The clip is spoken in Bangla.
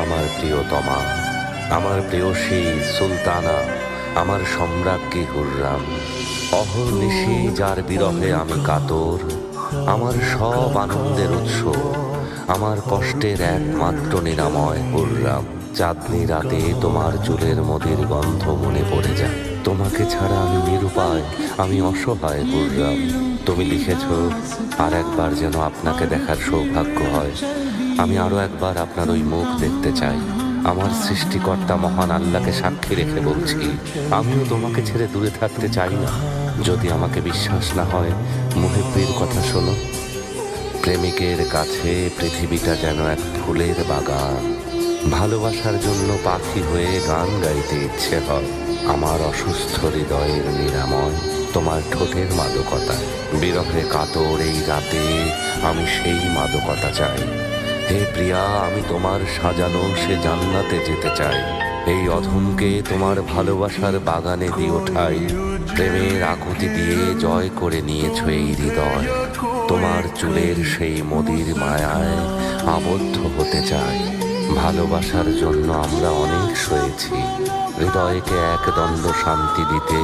আমার প্রিয়তমা, আমার প্রেয়সী সুলতানা, আমার সম্রাজ্ঞী হুররাম। অহর্নিশি যার বিরহে আমি কাতর, আমার সব আনন্দের উৎস, আমার কষ্টের একমাত্র নিরাময় হুররাম। চাঁদনি রাতে তোমার চুলের মদির গন্ধ মনে পড়ে যায়। তোমাকে ছাড়া আমি নিরুপায়, আমি অসহায় হুররাম। তুমি লিখেছ, আর একবার যেন আপনাকে দেখার সৌভাগ্য হয়। আমি আরো একবার আপনার ওই মুখ দেখতে চাই। আমার সৃষ্টিকর্তা মহান আল্লাহকে সাক্ষী রেখে বলছি, আমিও তোমাকে ছেড়ে দূরে থাকতে চাই না। যদি আমাকে বিশ্বাস না হয়, মুহিব্বির কথা শোনো। প্রেমিকের কাছে পৃথিবীটা যেন এক ফুলের বাগান। ভালোবাসার জন্য পাখি হয়ে গান গাইতে ইচ্ছে হয়। আমার অসুস্থ হৃদয়ের নিরাময় তোমার ঠোঁটের মাদকতা। বিরহে কাতর এই রাতে আমি সেই মাদকতা চাই। হে প্রিয়া, আমি তোমার সাজানো সে জান্নাতে যেতে চাই। এই অধমকে তোমার ভালোবাসার বাগানে দিও ঠাই। প্রেমের আকুতি দিয়ে জয় করে নিয়েছ এই হৃদয়। তোমার চুলের সেই মদির মায়ায় আবদ্ধ হতে চাই। ভালোবাসার জন্য আমরা অনেক সয়েছি, হৃদয়কে এক দণ্ড শান্তি দিতে।